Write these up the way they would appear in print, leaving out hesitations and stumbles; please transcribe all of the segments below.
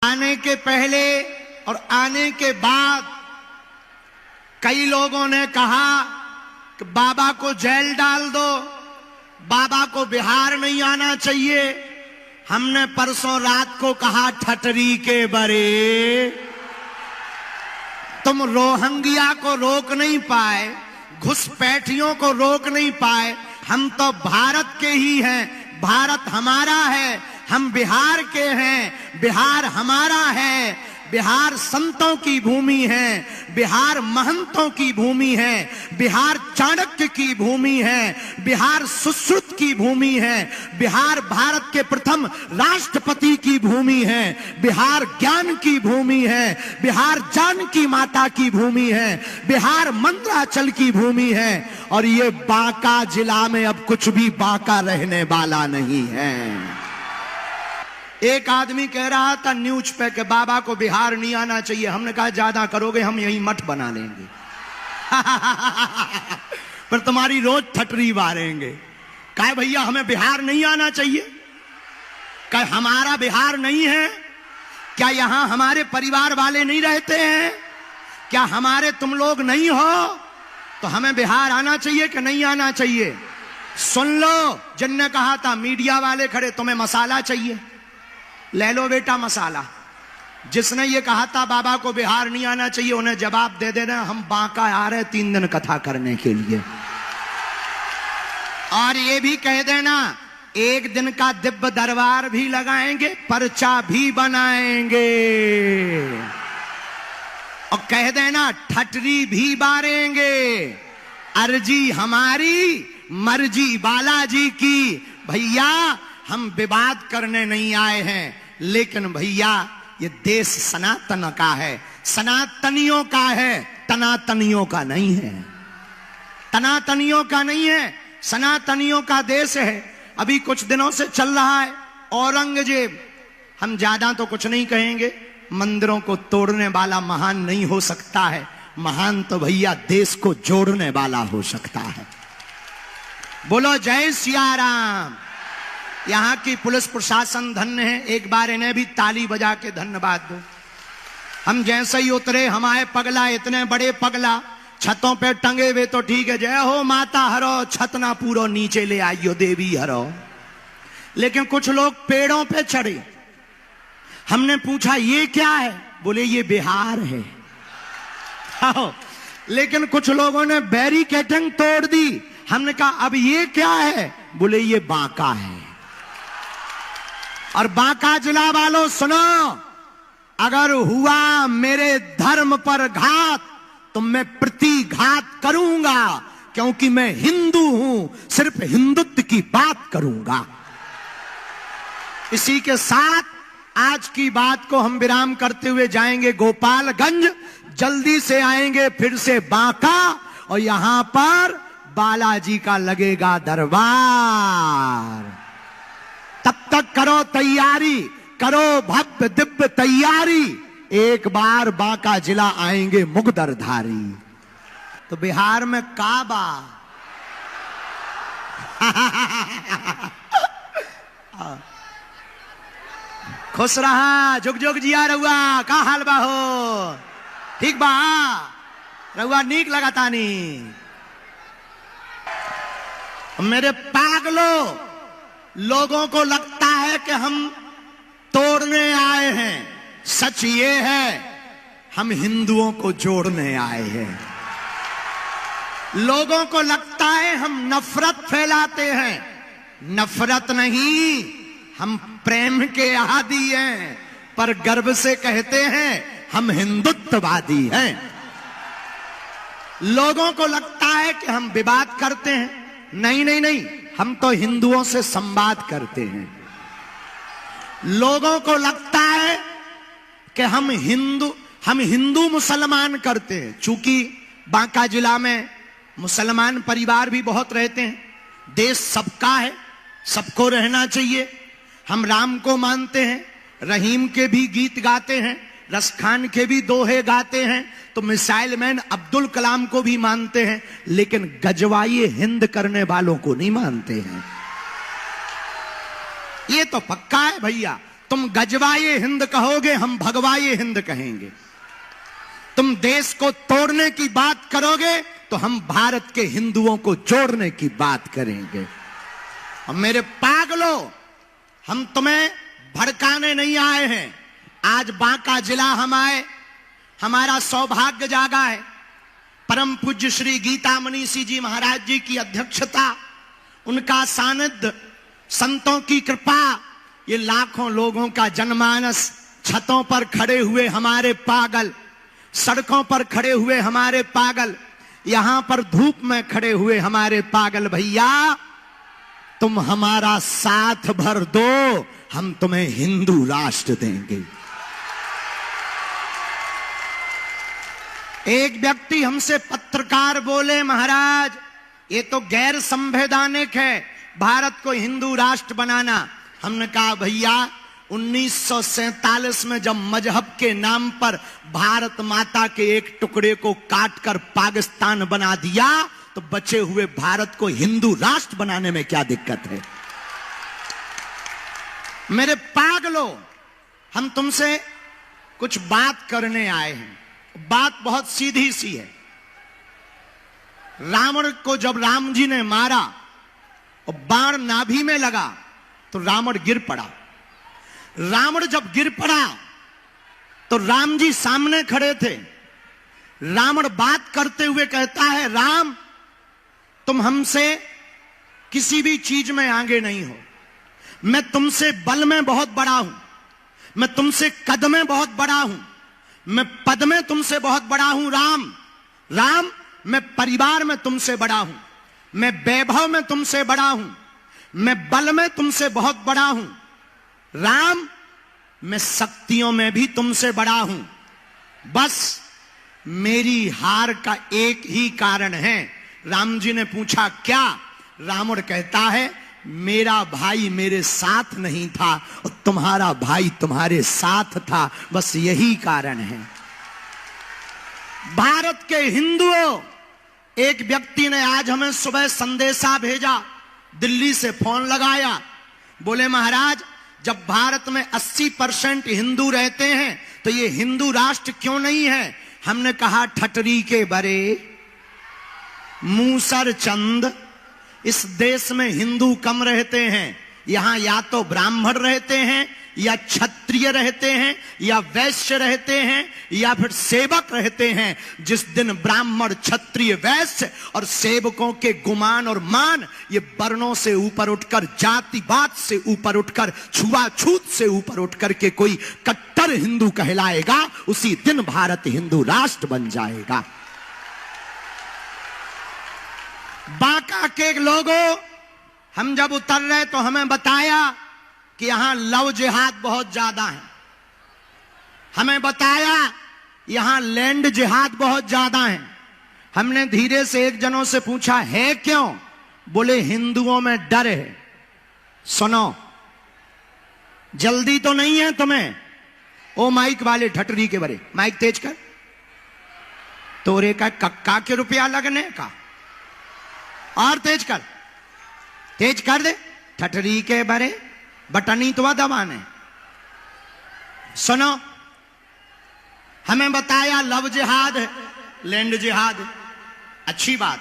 आने के पहले और आने के बाद कई लोगों ने कहा कि बाबा को जेल डाल दो, बाबा को बिहार नहीं आना चाहिए। हमने परसों रात को कहा ठटरी के बरे, तुम रोहंगिया को रोक नहीं पाए, घुसपैठियों को रोक नहीं पाए। हम तो भारत के ही हैं, भारत हमारा है, हम बिहार के हैं, बिहार हमारा है। बिहार संतों की भूमि है, बिहार महंतों की भूमि है, बिहार चाणक्य की भूमि है, बिहार सुश्रुत की भूमि है, बिहार भारत के प्रथम राष्ट्रपति की भूमि है, बिहार ज्ञान की भूमि है, बिहार जानकी माता की भूमि है, बिहार मंदराचल की भूमि है। और ये बांका जिला में अब कुछ भी बांका रहने वाला नहीं है। एक आदमी कह रहा था न्यूज पे कि बाबा को बिहार नहीं आना चाहिए। हमने कहा ज्यादा करोगे हम यही मठ बना लेंगे पर तुम्हारी रोज ठटरी मारेंगे। कहा भैया हमें बिहार नहीं आना चाहिए। कहा हमारा बिहार नहीं है क्या? यहां हमारे परिवार वाले नहीं रहते हैं क्या? हमारे तुम लोग नहीं हो तो हमें बिहार आना चाहिए कि नहीं आना चाहिए? सुन लो, जिनने कहा था मीडिया वाले खड़े तुम्हें मसाला चाहिए, ले लो बेटा मसाला। जिसने ये कहा था बाबा को बिहार नहीं आना चाहिए उन्हें जवाब दे देना हम बांका आ रहे 3 दिन कथा करने के लिए। और ये भी कह देना 1 दिन का दिव्य दरबार भी लगाएंगे, पर्चा भी बनाएंगे। और कह देना ठटरी भी बारेंगे। अर्जी हमारी, मर्जी बालाजी की। भैया हम विवाद करने नहीं आए हैं, लेकिन भैया ये देश सनातन का है, सनातनियों का है, तनातनियों का नहीं है। तनातनियों का नहीं है, सनातनियों का देश है। अभी कुछ दिनों से चल रहा है औरंगजेब। हम ज्यादा तो कुछ नहीं कहेंगे, मंदिरों को तोड़ने वाला महान नहीं हो सकता है, महान तो भैया देश को जोड़ने वाला हो सकता है। बोलो जय सिया राम। यहां की पुलिस प्रशासन धन्य है, एक बार इन्हें भी ताली बजा के धन्यवाद दो। हम जैसे ही उतरे हमारे पगला, इतने बड़े पगला छतों पे टंगे हुए तो ठीक है, जय हो माता हरो, छत ना पूरो नीचे ले आइयो देवी हरो। लेकिन कुछ लोग पेड़ों पे चढ़े। हमने पूछा ये क्या है? बोले ये बिहार है। लेकिन कुछ लोगों ने बैरिकेडिंग तोड़ दी। हमने कहा अब ये क्या है? बोले ये बांका है। और बांका जिला वालों सुनो, अगर हुआ मेरे धर्म पर घात तो मैं प्रतिघात करूंगा, क्योंकि मैं हिंदू हूं, सिर्फ हिंदुत्व की बात करूंगा। इसी के साथ आज की बात को हम विराम करते हुए जाएंगे गोपालगंज, जल्दी से आएंगे फिर से बांका, और यहां पर बालाजी का लगेगा दरबार। तब तक करो तैयारी, करो भव्य दिव्य तैयारी। एक बार बांका जिला आएंगे मुगदरधारी। तो बिहार में काबा खुश रहा, जुग जुग जिया रहुआ। का हाल बा हो? ठीक बा रहुआ? नीक लगाता नी मेरे पागलों। लोगों को लगता है कि हम तोड़ने आए हैं, सच ये है हम हिंदुओं को जोड़ने आए हैं। लोगों को लगता है हम नफरत फैलाते हैं, नफरत नहीं, हम प्रेम के आदी हैं, पर गर्व से कहते हैं हम हिंदुत्ववादी हैं। लोगों को लगता है कि हम विवाद करते हैं, नहीं नहीं नहीं, हम तो हिंदुओं से संवाद करते हैं। लोगों को लगता है कि हम हिंदू मुसलमान करते हैं। चूंकि बांका जिला में मुसलमान परिवार भी बहुत रहते हैं। देश सबका है, सबको रहना चाहिए। हम राम को मानते हैं, रहीम के भी गीत गाते हैं, रसखान के भी दोहे गाते हैं, तो मिसाइल मैन अब्दुल कलाम को भी मानते हैं, लेकिन गजवाई हिंद करने वालों को नहीं मानते हैं। ये तो पक्का है भैया। तुम गजवाए हिंद कहोगे, हम भगवाए हिंद कहेंगे। तुम देश को तोड़ने की बात करोगे तो हम भारत के हिंदुओं को जोड़ने की बात करेंगे। और मेरे पागलों, हम तुम्हें भड़काने नहीं आए हैं। आज बांका जिला हम आए, हमारा सौभाग्य जागा है। परम पूज्य श्री गीता मनीषी जी महाराज जी की अध्यक्षता, उनका सानिध्य, संतों की कृपा, ये लाखों लोगों का जनमानस, छतों पर खड़े हुए हमारे पागल, सड़कों पर खड़े हुए हमारे पागल, यहां पर धूप में खड़े हुए हमारे पागल, भैया तुम हमारा साथ भर दो, हम तुम्हें हिंदू राष्ट्र देंगे। एक व्यक्ति हमसे पत्रकार बोले, महाराज ये तो गैर संवैधानिक है भारत को हिंदू राष्ट्र बनाना। हमने कहा भैया 1947 में जब मजहब के नाम पर भारत माता के एक टुकड़े को काटकर पाकिस्तान बना दिया, तो बचे हुए भारत को हिंदू राष्ट्र बनाने में क्या दिक्कत है? मेरे पागलों, हम तुमसे कुछ बात करने आए हैं। बात बहुत सीधी सी है। रावण को जब राम जी ने मारा और बाण नाभि में लगा तो रावण गिर पड़ा। रावण जब गिर पड़ा तो राम जी सामने खड़े थे। रावण बात करते हुए कहता है, राम तुम हमसे किसी भी चीज में आगे नहीं हो। मैं तुमसे बल में बहुत बड़ा हूं, मैं तुमसे कद में बहुत बड़ा हूं, मैं पद में तुमसे बहुत बड़ा हूं। राम राम मैं परिवार में तुमसे बड़ा हूं, मैं वैभव में तुमसे बड़ा हूं, मैं बल में तुमसे बहुत बड़ा हूं। राम मैं शक्तियों में भी तुमसे बड़ा हूं। बस मेरी हार का एक ही कारण है। राम जी ने पूछा क्या? रावण कहता है मेरा भाई मेरे साथ नहीं था और तुम्हारा भाई तुम्हारे साथ था, बस यही कारण है। भारत के हिंदुओं, एक व्यक्ति ने आज हमें सुबह संदेशा भेजा, दिल्ली से फोन लगाया, बोले महाराज जब भारत में 80% हिंदू रहते हैं तो ये हिंदू राष्ट्र क्यों नहीं है? हमने कहा ठटरी के बरे मूसर चंद, इस देश में हिंदू कम रहते हैं। यहां या तो ब्राह्मण रहते हैं, या क्षत्रिय रहते हैं, या वैश्य रहते हैं, या फिर सेवक रहते हैं। जिस दिन ब्राह्मण, क्षत्रिय, वैश्य और सेवकों के गुमान और मान ये वर्णों से ऊपर उठकर, जातिवाद से ऊपर उठकर, छुआछूत से ऊपर उठकर के कोई कट्टर हिंदू कहलाएगा, उसी दिन भारत हिंदू राष्ट्र बन जाएगा। बांका के लोगों, हम जब उतर रहे तो हमें बताया कि यहां लव जिहाद बहुत ज्यादा है। हमें बताया यहां लैंड जिहाद बहुत ज्यादा है। हमने धीरे से एक जनों से पूछा है क्यों? बोले हिंदुओं में डर है। सुनो, जल्दी तो नहीं है तुम्हें? ओ माइक वाले ठटरी के बरे, माइक तेज कर। तोरे का कक्का के रुपया लगने का, और तेज कर, तेज कर दे। ठटरी के बरे बटनी तो दबाने। सुनो, हमें बताया लव जिहाद है, लैंड जिहाद है। अच्छी बात,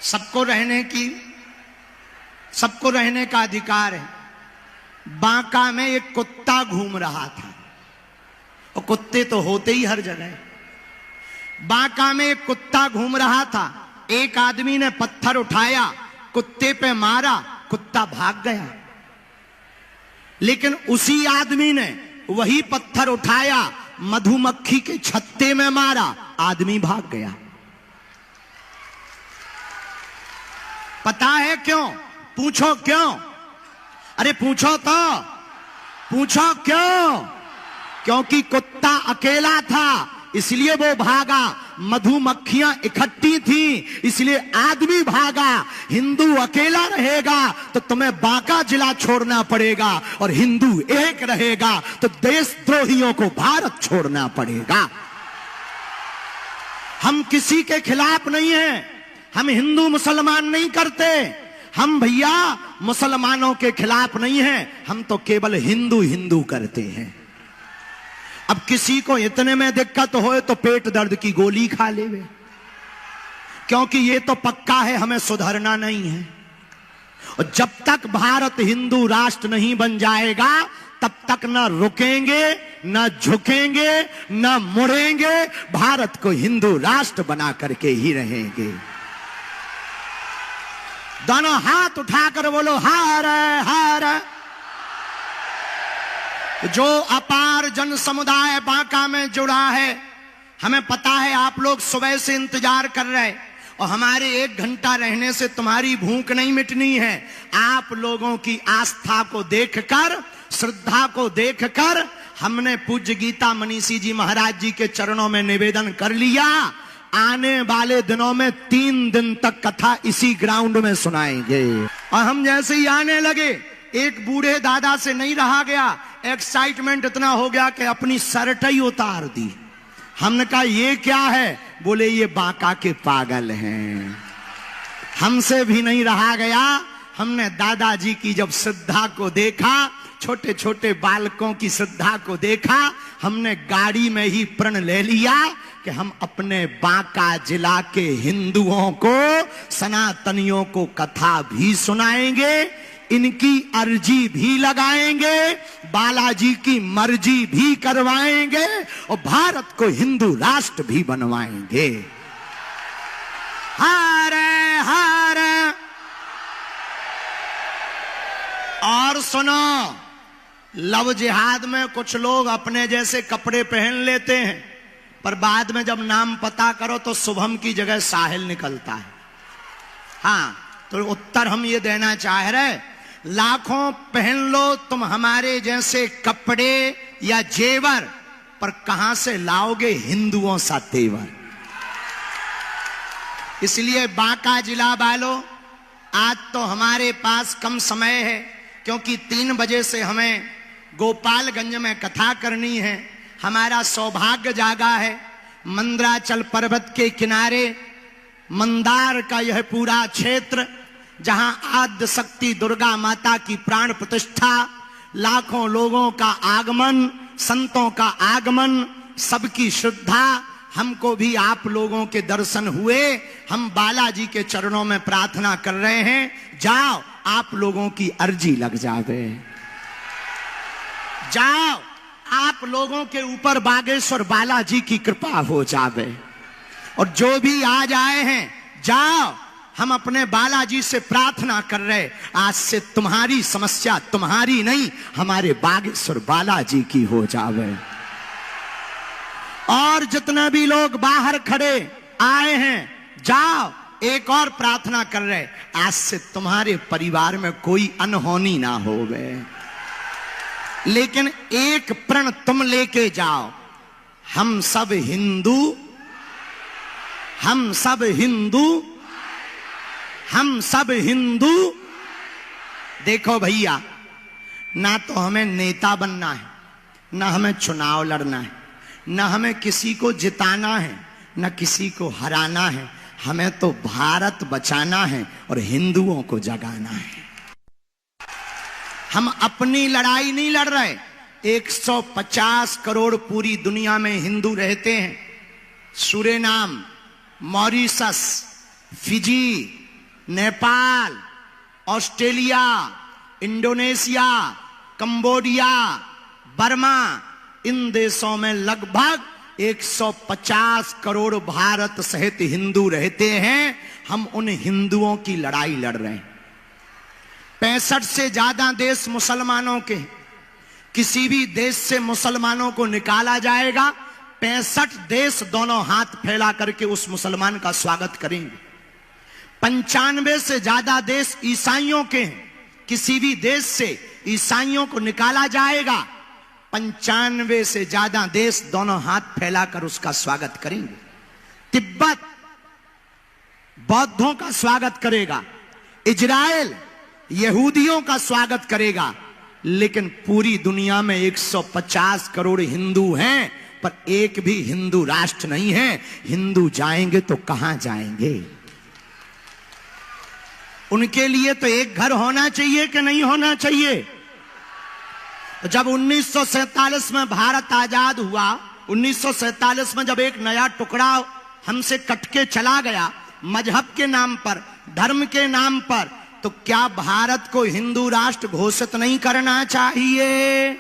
सबको रहने का अधिकार है। बांका में एक कुत्ता घूम रहा था, और कुत्ते तो होते ही हर जगह। बांका में एक कुत्ता घूम रहा था, एक आदमी ने पत्थर उठाया, कुत्ते पे मारा, कुत्ता भाग गया। लेकिन उसी आदमी ने वही पत्थर उठाया, मधुमक्खी के छत्ते में मारा, आदमी भाग गया। पता है क्यों? पूछो क्यों? अरे पूछो तो, पूछो क्यों? क्योंकि कुत्ता अकेला था इसलिए वो भागा, मधुमक्खियां इकट्ठी थी इसलिए आदमी भागा। हिंदू अकेला रहेगा तो तुम्हें बांका जिला छोड़ना पड़ेगा, और हिंदू एक रहेगा तो देशद्रोहियों को भारत छोड़ना पड़ेगा। हम किसी के खिलाफ नहीं हैं, हम हिंदू मुसलमान नहीं करते, हम भैया मुसलमानों के खिलाफ नहीं है, हम तो केवल हिंदू हिंदू करते हैं। अब किसी को इतने में दिक्कत हो तो पेट दर्द की गोली खा लेवे, क्योंकि ये तो पक्का है हमें सुधरना नहीं है। और जब तक भारत हिंदू राष्ट्र नहीं बन जाएगा तब तक ना रुकेंगे, ना झुकेंगे, ना मुड़ेंगे, भारत को हिंदू राष्ट्र बना करके ही रहेंगे। दोनों हाथ उठाकर बोलो हार हार। जो अपार जन समुदाय बांका में जुड़ा है, हमें पता है आप लोग सुबह से इंतजार कर रहे, और हमारे 1 घंटा रहने से तुम्हारी भूख नहीं मिटनी है। आप लोगों की आस्था को देखकर, श्रद्धा को देखकर हमने पूज्य गीता मनीषी जी महाराज जी के चरणों में निवेदन कर लिया। आने वाले दिनों में 3 दिन तक कथा इसी ग्राउंड में सुनाएंगे। और हम जैसे ही आने लगे, एक बूढ़े दादा से नहीं रहा गया, एक्साइटमेंट इतना हो गया कि अपनी शर्ट ही उतार दी। हमने कहा ये क्या है? बोले ये बांका के पागल हैं। हमसे भी नहीं रहा गया। हमने दादाजी की जब श्रद्धा को देखा, छोटे छोटे बालकों की श्रद्धा को देखा, हमने गाड़ी में ही प्रण ले लिया कि हम अपने बांका जिला के हिंदुओं को, सनातनियों को कथा भी सुनाएंगे, इनकी अर्जी भी लगाएंगे, बालाजी की मर्जी भी करवाएंगे और भारत को हिंदू राष्ट्र भी बनवाएंगे। हारे हारे। और सुनो, लव जिहाद में कुछ लोग अपने जैसे कपड़े पहन लेते हैं, पर बाद में जब नाम पता करो तो शुभम की जगह साहिल निकलता है। हाँ, तो उत्तर हम ये देना चाह रहे, लाखों पहन लो तुम हमारे जैसे कपड़े या जेवर, पर कहां से लाओगे हिंदुओं सा तेवर। इसलिए बांका जिला वालों, आज तो हमारे पास कम समय है, क्योंकि 3 बजे से हमें गोपालगंज में कथा करनी है। हमारा सौभाग्य जागा है, मंदराचल पर्वत के किनारे मंदार का यह पूरा क्षेत्र, जहां आद्य शक्ति दुर्गा माता की प्राण प्रतिष्ठा, लाखों लोगों का आगमन, संतों का आगमन, सबकी श्रद्धा, हमको भी आप लोगों के दर्शन हुए। हम बालाजी के चरणों में प्रार्थना कर रहे हैं, जाओ आप लोगों की अर्जी लग जावे, जाओ आप लोगों के ऊपर बागेश्वर बालाजी की कृपा हो जावे। और जो भी आज आए हैं, जाओ, हम अपने बालाजी से प्रार्थना कर रहे, आज से तुम्हारी समस्या तुम्हारी नहीं, हमारे बागेश्वर बालाजी की हो जावे। और जितने भी लोग बाहर खड़े आए हैं, जाओ, एक और प्रार्थना कर रहे, आज से तुम्हारे परिवार में कोई अनहोनी ना होवे, लेकिन एक प्रण तुम लेके जाओ, हम सब हिंदू, हम सब हिंदू, हम सब हिंदू। देखो भैया, ना तो हमें नेता बनना है, ना हमें चुनाव लड़ना है, ना हमें किसी को जिताना है, ना किसी को हराना है, हमें तो भारत बचाना है और हिंदुओं को जगाना है। हम अपनी लड़ाई नहीं लड़ रहे, 150 करोड़ पूरी दुनिया में हिंदू रहते हैं। Suriname, Mauritius, Fiji, Nepal, Australia, Indonesia, Cambodia, Burma, इन देशों में लगभग 150 करोड़ भारत सहित हिंदू रहते हैं। हम उन हिंदुओं की लड़ाई लड़ रहे हैं। 65 से ज्यादा देश मुसलमानों के, किसी भी देश से मुसलमानों को निकाला जाएगा, 65 देश दोनों हाथ फैला करके उस मुसलमान का स्वागत करेंगे। 95 से ज्यादा देश ईसाइयों के हैं, किसी भी देश से ईसाइयों को निकाला जाएगा, 95 से ज्यादा देश दोनों हाथ फैलाकर उसका स्वागत करेंगे। तिब्बत बौद्धों का स्वागत करेगा, इजराइल यहूदियों का स्वागत करेगा, लेकिन पूरी दुनिया में 150 करोड़ हिंदू हैं, पर एक भी हिंदू राष्ट्र नहीं है। हिंदू जाएंगे तो कहां जाएंगे? उनके लिए तो एक घर होना चाहिए कि नहीं होना चाहिए? तो जब 1947 में भारत आजाद हुआ, 1947 में जब एक नया टुकड़ा हमसे कट के चला गया मजहब के नाम पर, धर्म के नाम पर, तो क्या भारत को हिंदू राष्ट्र घोषित नहीं करना चाहिए?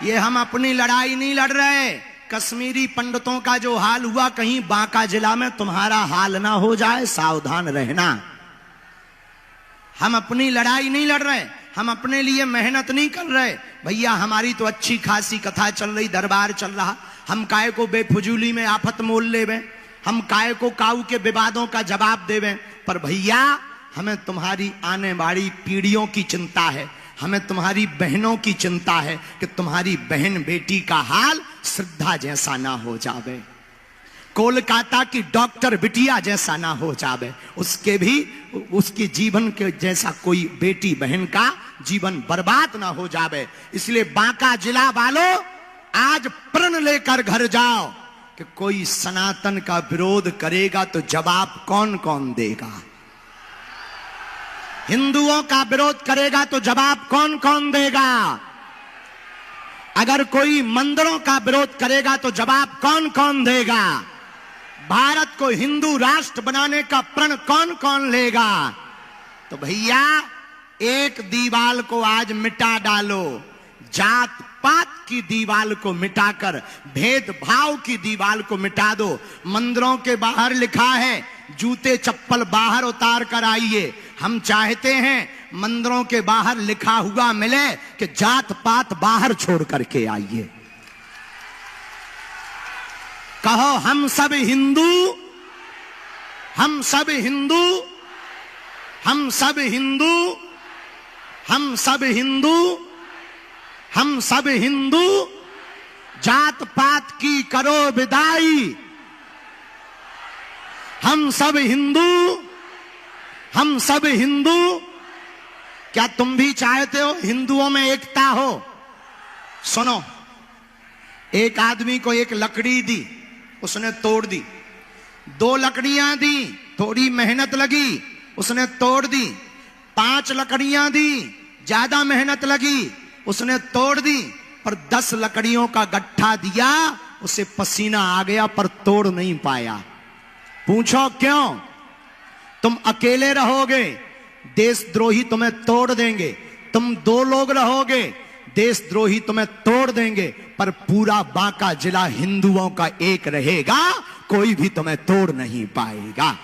ये हम अपनी लड़ाई नहीं लड़ रहे। कश्मीरी पंडितों का जो हाल हुआ, कहीं बांका जिला में तुम्हारा हाल ना हो जाए, सावधान रहना। हम अपनी लड़ाई नहीं लड़ रहे, हम अपने लिए मेहनत नहीं कर रहे। भैया हमारी तो अच्छी खासी कथा चल रही, दरबार चल रहा, हम काय को बेफजूली में आफत मोल लेवे, हम काय को काऊ के विवादों का जवाब देवे। पर भैया हमें तुम्हारी आने वाली पीढ़ियों की चिंता है, हमें तुम्हारी बहनों की चिंता है कि तुम्हारी बहन बेटी का हाल श्रद्धा जैसा ना हो जावे, कोलकाता की डॉक्टर बिटिया जैसा ना हो जावे, उसके जीवन के जैसा कोई बेटी बहन का जीवन बर्बाद ना हो जावे। इसलिए बांका जिला वालों आज प्रण लेकर घर जाओ कि कोई सनातन का विरोध करेगा तो जवाब कौन कौन देगा? हिंदुओं का विरोध करेगा तो जवाब कौन कौन देगा? अगर कोई मंदिरों का विरोध करेगा तो जवाब कौन कौन देगा? भारत को हिंदू राष्ट्र बनाने का प्रण कौन कौन लेगा? तो भैया एक दीवार को आज मिटा डालो, जात पात की दीवार को मिटाकर भेदभाव की दीवार को मिटा दो। मंदिरों के बाहर लिखा है जूते चप्पल बाहर उतार कर आइए। हम चाहते हैं मंदिरों के बाहर लिखा हुआ मिले कि जात पात बाहर छोड़ करके आइए। कहो हम सब हिंदू, हम सब हिंदू, हम सब हिंदू, हम सब हिंदू, हम सब हिंदू, जात पात की करो विदाई। हम सब हिंदू, हम सब हिंदू। क्या तुम भी चाहते हो हिंदुओं में एकता हो? सुनो, एक आदमी को एक लकड़ी दी, उसने तोड़ दी। 2 लकड़ियां दी, थोड़ी मेहनत लगी, उसने तोड़ दी। 5 लकड़ियां दी, ज्यादा मेहनत लगी, उसने तोड़ दी। पर 10 लकड़ियों का गट्ठा दिया, उसे पसीना आ गया पर तोड़ नहीं पाया। पूछो क्यों? तुम अकेले रहोगे, देशद्रोही तुम्हें तोड़ देंगे। तुम 2 लोग रहोगे, देशद्रोही तुम्हें तोड़ देंगे। पर पूरा बांका जिला हिंदुओं का एक रहेगा, कोई भी तुम्हें तोड़ नहीं पाएगा।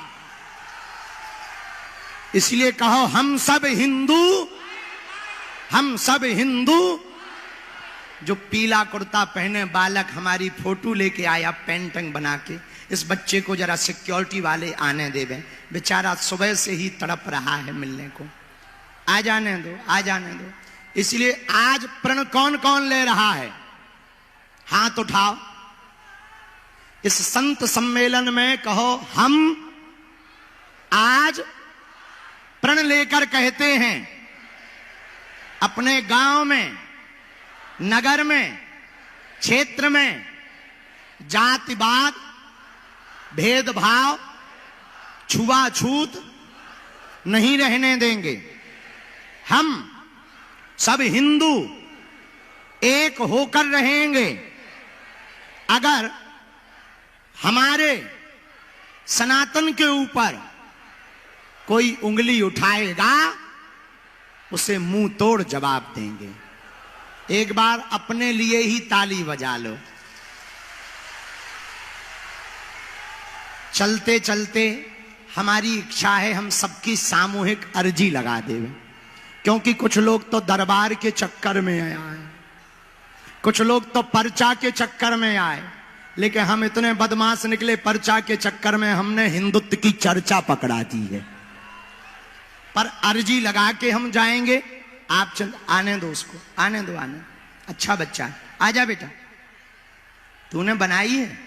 इसलिए कहो हम सब हिंदू, हम सब हिंदू। जो पीला कुर्ता पहने बालक हमारी फोटो लेके आया पेंटिंग बना के, इस बच्चे को जरा सिक्योरिटी वाले आने देवे, बेचारा सुबह से ही तड़प रहा है मिलने को। आ जाने दो, आ जाने दो। इसलिए आज प्रण कौन कौन ले रहा है? हाथ उठाओ। इस संत सम्मेलन में कहो हम आज प्रण लेकर कहते हैं, अपने गांव में, नगर में, क्षेत्र में जातिवाद, भेदभाव, छुआछूत नहीं रहने देंगे। हम सब हिंदू एक होकर रहेंगे। अगर हमारे सनातन के ऊपर कोई उंगली उठाएगा, उसे मुंह तोड़ जवाब देंगे। एक बार अपने लिए ही ताली बजा लो। चलते चलते हमारी इच्छा है हम सबकी सामूहिक अर्जी लगा दें, क्योंकि कुछ लोग तो दरबार के चक्कर में आए, कुछ लोग तो पर्चा के चक्कर में आए, लेकिन हम इतने बदमाश निकले, पर्चा के चक्कर में हमने हिंदुत्व की चर्चा पकड़ा दी है। पर अर्जी लगा के हम जाएंगे। आप आने दो उसको, आने दो, आने। अच्छा बच्चा, आजा बेटा, तूने बनाई है।